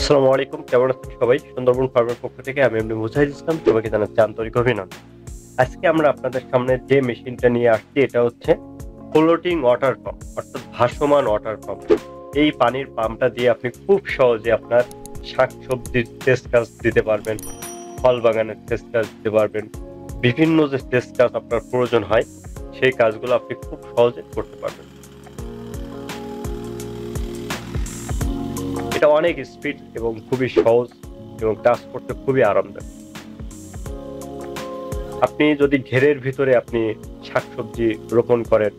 আসসালামু আলাইকুম। কেমন আছেন সবাই? সুন্দরবন ফার্মের পক্ষ থেকে আমি এমডি মুজাহিদ ইসলাম। সবাইকে জানাচ্ছি আন্তরিক অভিনন্দন। আজকে আমরা আপনাদের সামনে যে মেশিনটা নিয়ে আসছি এটা হচ্ছে ফ্লোটিং ওয়াটার পাম্প অর্থাৎ ভাসমান ওয়াটার পাম্প। এই পানির পাম্পটা দিয়ে আপনি খুব সহজে আপনার শাকসবজির সেচ কাজ দিতে পারবেন, ফল বাগানের সেচ কাজ দিতে পারবেন। বিভিন্ন যে সেচ কাজ আপনার প্রয়োজন হয় সেই কাজগুলো আপনি খুব সহজে করতে পারবেন। এটা অনেক স্পিড এবং খুবই সহজ এবং কাজ করতে খুবই আরামদায়ক। আপনি যদি ঘেরের ভিতরে আপনি শাকসবজি রোপণ করেন,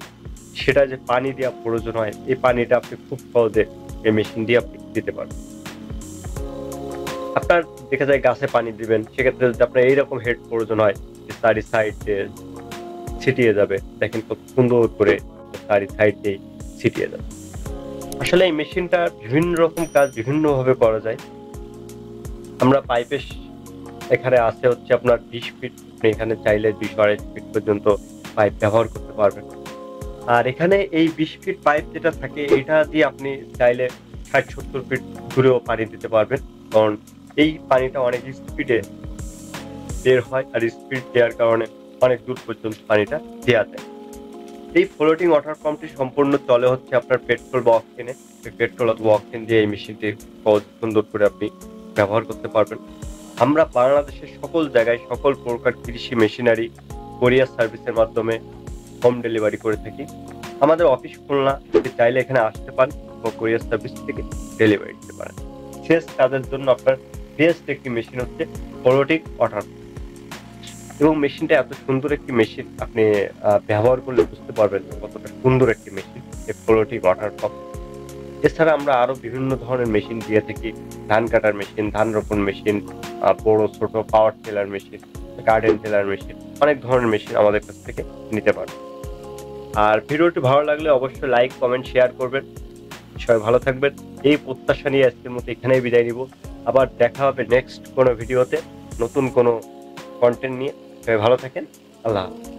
সেটা যে পানি দেওয়া প্রয়োজন হয়, এই পানিটা আপনি খুব সহজে এই মেশিন দিয়ে আপনি দিতে পারবেন। আপনার দেখা যায় গাছে পানি দিবেন, সেক্ষেত্রে যদি আপনার এইরকম হেড প্রয়োজন হয় যে চারি সাইডে ছিটিয়ে যাবে, দেখেন কত সুন্দর করে চারি সাইডেই ছিটিয়ে যাবে। আসলে এই মেশিনটা বিভিন্ন রকম কাজ বিভিন্নভাবে করা যায়। আমরা পাইপের এখানে আছে হচ্ছে আপনার 20 ফিট, আপনি এখানে চাইলে 200-250 ফিট পর্যন্ত পাইপ ব্যবহার করতে পারবেন। আর এখানে এই 20 ফিট পাইপ যেটা থাকে এটা দিয়ে আপনি চাইলে 60-70 ফিট দূরেও পানি দিতে পারবেন। কারণ এই পানিটা অনেক স্পিডে বের হয় আর স্পিড দেওয়ার কারণে অনেক দূর পর্যন্ত পানিটা দেয়া যায়। এই ফ্লোটিং ওয়াটার পাম্পটি সম্পূর্ণ চলে হচ্ছে আপনার পেট্রোল বা অকটেনে। পেট্রোল অথবা অকটেন দিয়ে এই মেশিনটি সহজ সুন্দর করে আপনি ব্যবহার করতে পারবেন। আমরা বাংলাদেশের সকল জায়গায় সকল প্রকার কৃষি মেশিনারি কোরিয়ার সার্ভিসের মাধ্যমে হোম ডেলিভারি করে থাকি। আমাদের অফিস খুলনা, আপনি চাইলে এখানে আসতে পারেন বা কোরিয়ার সার্ভিস থেকে ডেলিভারি দিতে পারেন। শেষ কাজের জন্য আপনার বেস্ট একটি মেশিন হচ্ছে ফ্লোটিং ওয়াটার, এবং মেশিনটা এত সুন্দর একটি মেশিন আপনি ব্যবহার করলে বুঝতে পারবেন কতটা সুন্দর একটি মেশিন এই ফ্লোটিং ওয়াটার পাম্প। এছাড়া আমরা আরো বিভিন্ন ধরনের মেশিন দিয়ে থাকি। ধান কাটার মেশিন, ধান রোপণ মেশিন, বড় ছোট power tiller machine, garden tiller machine, অনেক ধরনের মেশিন আমাদের কাছ থেকে নিতে পারবেন। আর ভিডিওটি ভালো লাগলে অবশ্যই লাইক, কমেন্ট, শেয়ার করবেন। সবাই ভালো থাকবেন। এই প্রত্যাশা নিয়ে আজকের মতো এখানেই বিদায় নিব। আবার দেখা হবে নেক্সট কোনো ভিডিওতে নতুন কোনো কন্টেন্ট নিয়ে। সবাই ভালো থাকেন। আল্লাহ হাফেজ।